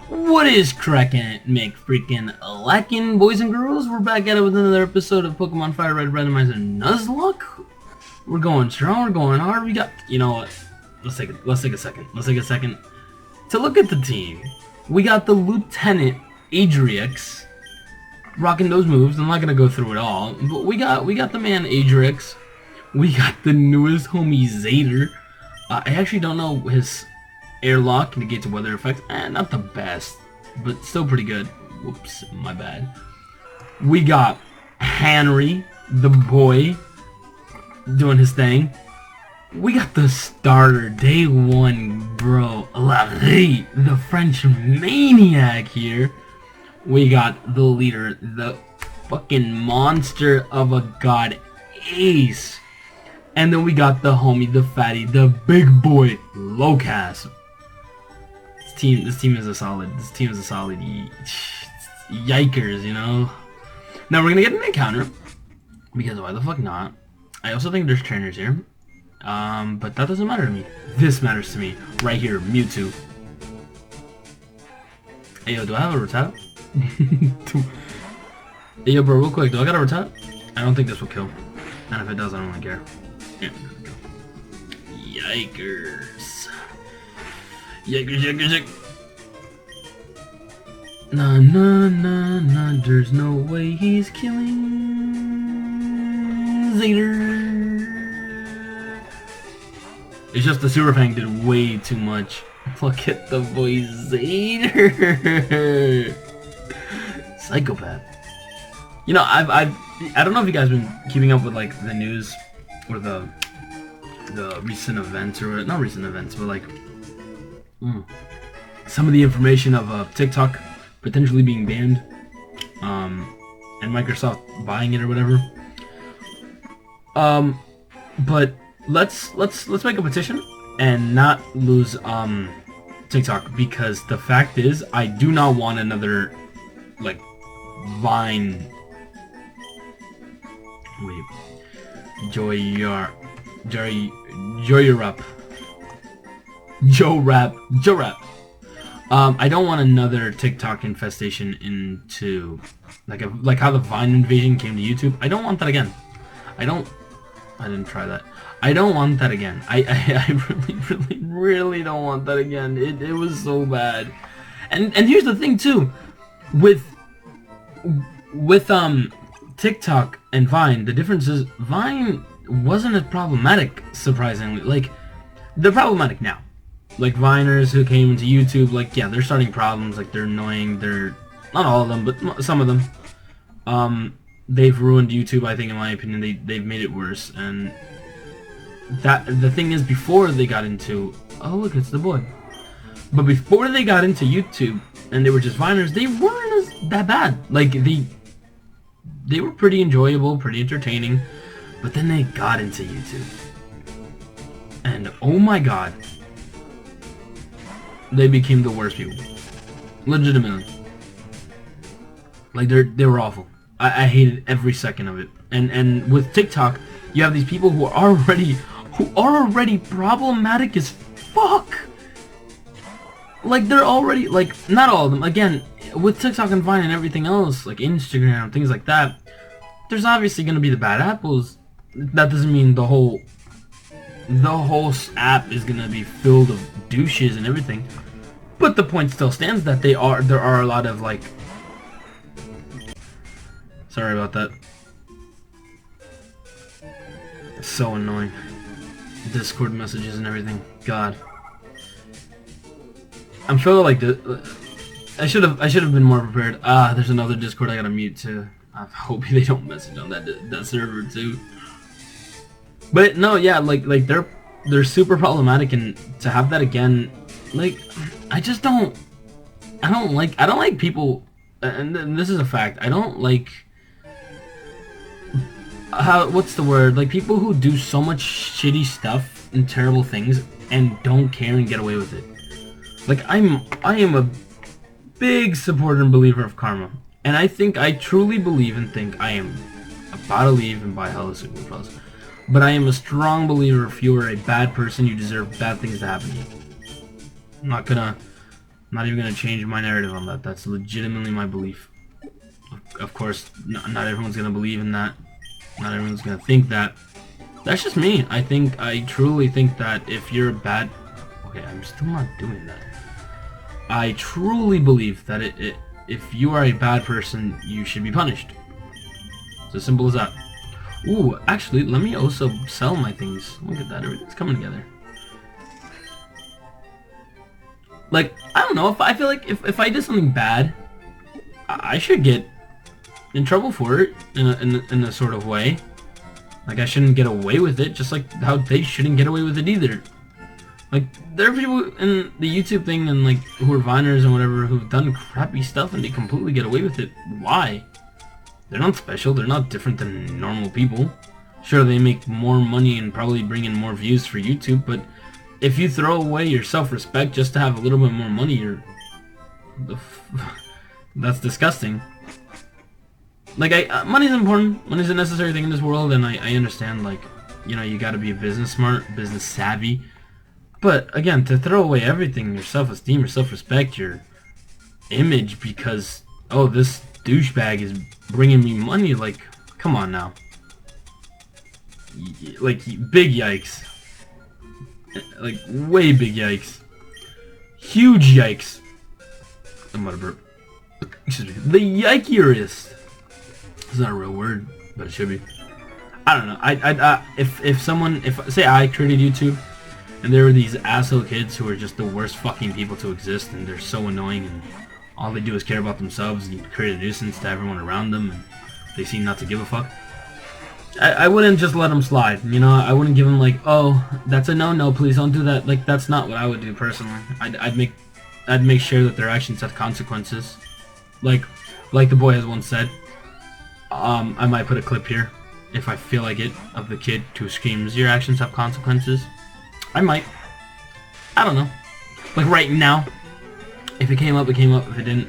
What is crackin', McFreakin' lackin', boys and girls? We're back at it with another episode of Pokemon Fire Red Randomizer Nuzlocke. We're going strong, we're going hard. We got, you know what? Let's take a second. Let's take a second to look at the team. We got the Lieutenant Adrix rocking those moves. I'm not gonna go through it all, but we got the man Adrix. We got the newest homie Zader. I actually don't know his airlock negates weather effects. Not the best, but still pretty good. Whoops, my bad. We got Henry, the boy, doing his thing. We got the starter, day one, bro, Larry, the French maniac here. We got the leader, the fucking monster of a god, Ace. And then we got the homie, the fatty, the big boy, Locas. This team is a solid yikers, you know. Now we're gonna get an encounter, because why the fuck not? I also think there's trainers here, but that doesn't matter to me. This matters to me, right here, Mewtwo. Hey yo, do I have a Retap? Hey yo bro, real quick, do I got a Retap? I don't think this will kill, and if it does, I don't really care. Yeah, yikers. Yikers. Nah, there's no way he's killing Zader. It's just the Super Fang did way too much. Look at the boy Zader. Psychopath. You know, I don't know if you guys been keeping up with like the news or the recent events, or not recent events, but like some of the information of TikTok potentially being banned, and Microsoft buying it or whatever. But let's make a petition and not lose TikTok, because the fact is I do not want another like Vine. Wait, Joe Rap. I don't want another TikTok infestation into like how the Vine invasion came to YouTube. I don't want that again. I didn't try that. I don't want that again. I really don't want that again. It was so bad. And here's the thing too, with TikTok and Vine, the difference is Vine wasn't as problematic, surprisingly. Like, they're problematic now. Like, Viners who came into YouTube, like, yeah, they're starting problems, like, they're annoying, they're, not all of them, but some of them. They've ruined YouTube, I think, in my opinion. They've made it worse, and the thing is, before they got into, oh look, it's the boy. But before they got into YouTube, and they were just Viners, they weren't that bad. Like, they were pretty enjoyable, pretty entertaining, but then they got into YouTube. And oh my god, they became the worst people. Legitimately. Like, they were awful. I hated every second of it. And with TikTok, you have these people who are already problematic as fuck. Like, they're already, like, not all of them. Again, with TikTok and Vine and everything else, like Instagram, things like that, there's obviously going to be the bad apples. That doesn't mean the whole app is going to be filled of douches and everything. But the point still stands that there are a lot of, like, sorry about that. It's so annoying. Discord messages and everything. God. I'm feeling like I should have been more prepared. There's another Discord I gotta mute too. I hope they don't message on that server too. But no, yeah, like they're super problematic, and to have that again, like, I don't like people, and this is a fact. I don't like what's the word? Like, people who do so much shitty stuff and terrible things and don't care and get away with it. Like, I am a big supporter and believer of karma, and I truly believe and think I am about to leave and buy hella Super Plus. But I am a strong believer if you are a bad person, you deserve bad things to happen to you. I'm not I'm not even gonna change my narrative on that. That's legitimately my belief. Of course, not everyone's gonna believe in that. Not everyone's gonna think that. That's just me. I truly think that if you're a bad... Okay, I'm still not doing that. I truly believe that if you are a bad person, you should be punished. It's as simple as that. Ooh, actually, let me also sell my things. Look at that, everything's coming together. Like, I don't know, I feel like if I did something bad, I should get in trouble for it in a sort of way. Like, I shouldn't get away with it, just like how they shouldn't get away with it either. Like, there are people in the YouTube thing and like who are Viners and whatever who've done crappy stuff and they completely get away with it. Why? They're not special, they're not different than normal people. Sure, they make more money and probably bring in more views for YouTube, but if you throw away your self-respect just to have a little bit more money, that's disgusting. Like, money's important, money's a necessary thing in this world, and I understand, like, you know, you gotta be business smart, business savvy. But, again, to throw away everything, your self-esteem, your self-respect, your image, because, oh, this douchebag is bringing me money, like, come on now. Like, big yikes. Like, way big yikes. Huge yikes. I'm gonna burp. Excuse me. The yikiest. It's not a real word, but it should be. I don't know. If say I created YouTube, and there were these asshole kids who are just the worst fucking people to exist, and they're so annoying, and all they do is care about themselves and create a nuisance to everyone around them, and they seem not to give a fuck. I wouldn't just let them slide, you know. I wouldn't give them like, oh, that's a no, please don't do that. Like, that's not what I would do personally. I'd make sure that their actions had consequences. Like the boy has once said. I might put a clip here, if I feel like it, of the kid who screams, "Your actions have consequences." I might. I don't know. Like right now. If it came up, it came up. If it didn't,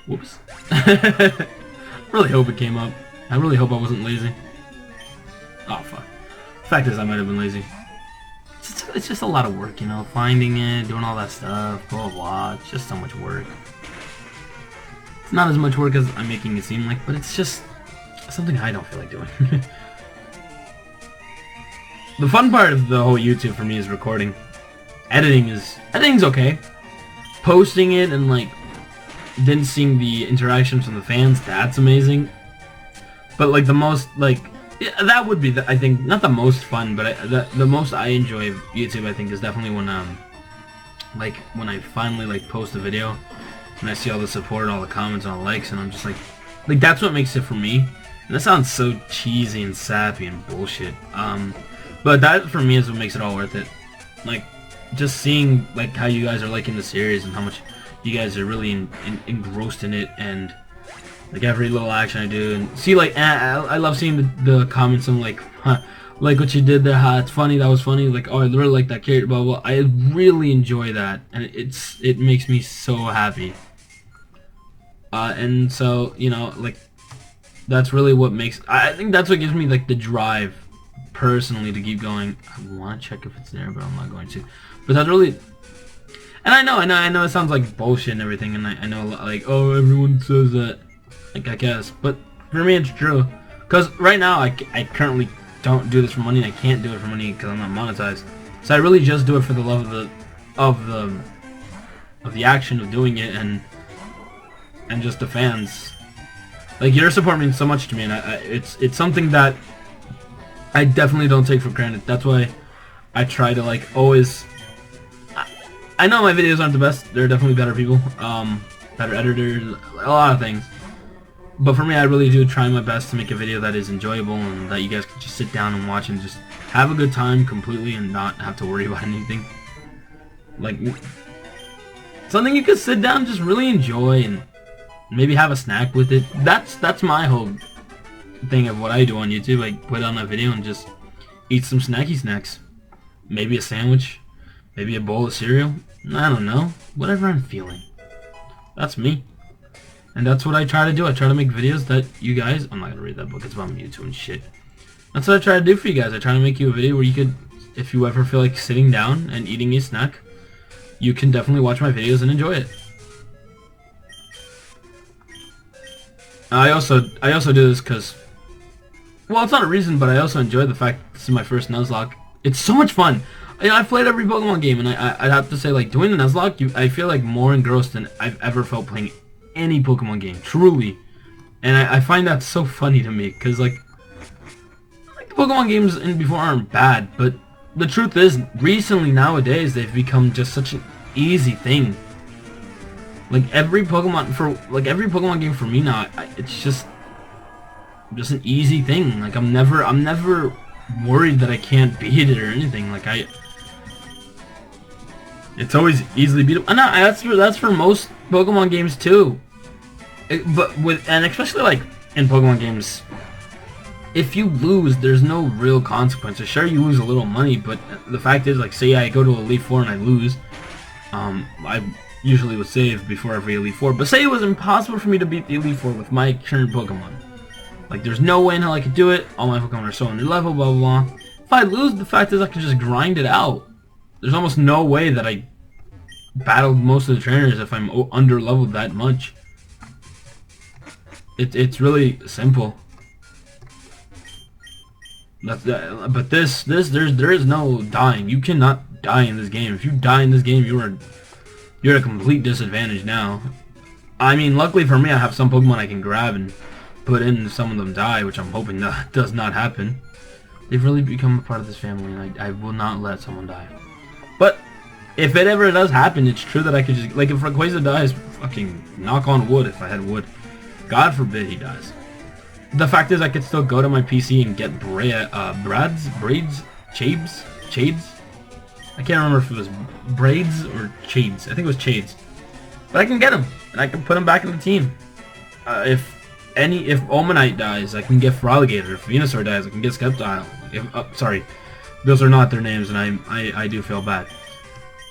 whoops. I really hope it came up. I really hope I wasn't lazy. Oh, fuck. Fact is, I might have been lazy. It's just a lot of work, you know? Finding it, doing all that stuff, blah, blah, blah. It's just so much work. It's not as much work as I'm making it seem like, but it's just something I don't feel like doing. The fun part of the whole YouTube for me is recording. Editing's okay. Posting it and, like, then seeing the interactions from the fans, that's amazing. But, like, the most, like, yeah, that would be, I think, not the most fun, but the most I enjoy of YouTube, I think, is definitely when, like, when I finally, like, post a video, and I see all the support, all the comments, all the likes, and I'm just like, that's what makes it for me. And that sounds so cheesy and sappy and bullshit. But that, for me, is what makes it all worth it. Like, just seeing, like, how you guys are liking the series and how much you guys are really engrossed in it, and like every little action I do, and see, like, I love seeing the comments and like, huh, like what you did there, it's funny, that was funny, like, oh, I really like that character, blah, blah. I really enjoy that, and it makes me so happy. And so, you know, like, that's really what makes, I think that's what gives me, like, the drive, personally, to keep going. I want to check if it's there, but I'm not going to. But that's really, and I know it sounds like bullshit and everything, and I know, like, oh, everyone says that. Like, I guess, but for me it's true. Because right now I currently don't do this for money, and I can't do it for money because I'm not monetized. So I really just do it for the love of the action of doing it, and just the fans. Like, your support means so much to me, and it's something that I definitely don't take for granted. That's why I try to, like, always. I know my videos aren't the best. There are definitely better people, better editors, a lot of things. But for me, I really do try my best to make a video that is enjoyable and that you guys can just sit down and watch and just have a good time completely and not have to worry about anything. Like, something you could sit down and just really enjoy and maybe have a snack with it. That's my whole thing of what I do on YouTube. I put on a video and just eat some snacky snacks. Maybe a sandwich, maybe a bowl of cereal. I don't know. Whatever I'm feeling. That's me. And that's what I try to do. I try to make videos that you guys... I'm not going to read that book. It's about Mewtwo and shit. That's what I try to do for you guys. I try to make you a video where you could, if you ever feel like sitting down and eating a snack, you can definitely watch my videos and enjoy it. I also do this because, well, it's not a reason, but I also enjoy the fact this is my first Nuzlocke. It's so much fun. I've played every Pokemon game, and I'd have to say, like, doing the Nuzlocke, I feel like more engrossed than I've ever felt playing any Pokemon game, truly. And I find that so funny to me, because, like the Pokemon games in before aren't bad, but the truth is, recently, nowadays, they've become just such an easy thing. Like, every Pokemon game for me now, it's just an easy thing. Like, I'm never worried that I can't beat it or anything. Like, it's always easily beatable. And that's for most Pokemon games too. And especially like in Pokemon games, if you lose, there's no real consequences. Sure, you lose a little money, but the fact is, like, say I go to Elite Four and I lose, I usually would save before every Elite Four. But say it was impossible for me to beat the Elite Four with my current Pokemon. Like, there's no way in hell I could do it. All my Pokemon are so under level, blah, blah, blah. If I lose, the fact is I can just grind it out. There's almost no way that I battled most of the trainers if I'm under leveled that much. It's really simple. But there is no dying. You cannot die in this game. If you die in this game, you're at a complete disadvantage now. I mean, luckily for me, I have some Pokemon I can grab and put in, and some of them die, which I'm hoping that does not happen. They've really become a part of this family, and I will not let someone die. But if it ever does happen, it's true that I could just, like, if Rayquaza dies, fucking knock on wood if I had wood. God forbid he dies. The fact is, I could still go to my PC and get Chades? I can't remember if it was Braids or Chades. I think it was Chades. But I can get him, and I can put him back in the team. If Omanite dies, I can get Feraligatr. If Venusaur dies, I can get Sceptile. Sorry, those are not their names, and I do feel bad.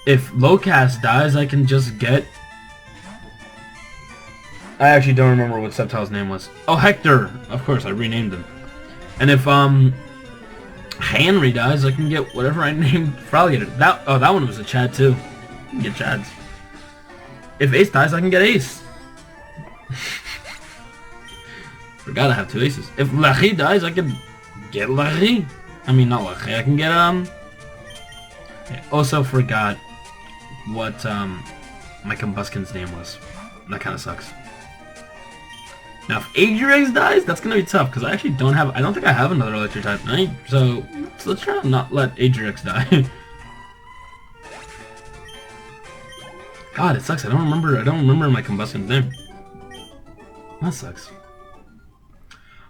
If Locast dies, I can just get... I actually don't remember what Sceptile's name was. Oh, Hector! Of course, I renamed him. And if Henry dies, I can get whatever I named Feraligatr. That one was a Chad too. I can get Chads. If Ace dies, I can get Ace. Forgot I have 2 aces. If Lachi dies, I can get Lachi. I mean, not Lachi. I can get I also forgot what my Combusken's name was. That kind of sucks. Now, if Aegirex dies, that's gonna be tough because I actually don't have. I don't think I have another Electric type. So let's try to not let Aegirex die. God, it sucks. I don't remember my Combusken's name. That sucks.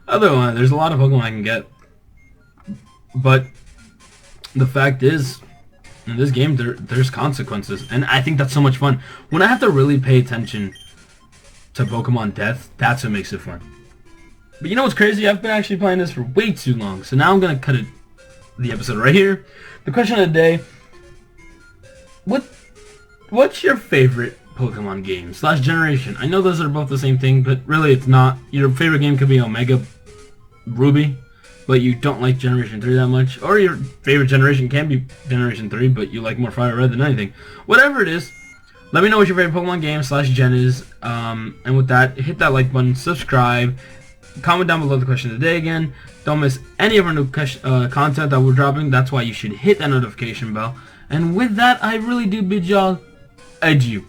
Otherwise, there's a lot of Pokemon I can get, but the fact is, in this game, there's consequences, and I think that's so much fun. When I have to really pay attention to Pokemon death, that's what makes it fun. But you know what's crazy? I've been actually playing this for way too long, so now I'm gonna cut the episode right here. The question of the day: what's your favorite Pokemon game / generation? I know those are both the same thing, but really it's not. Your favorite game could be Omega Ruby, but you don't like Generation 3 that much. Or your favorite generation can be Generation 3, but you like more Fire Red than anything. Whatever it is, let me know what your favorite Pokemon game / gen is. And with that, hit that like button, subscribe, comment down below the question of the day again. Don't miss any of our new content that we're dropping. That's why you should hit that notification bell. And with that, I really do bid y'all adieu.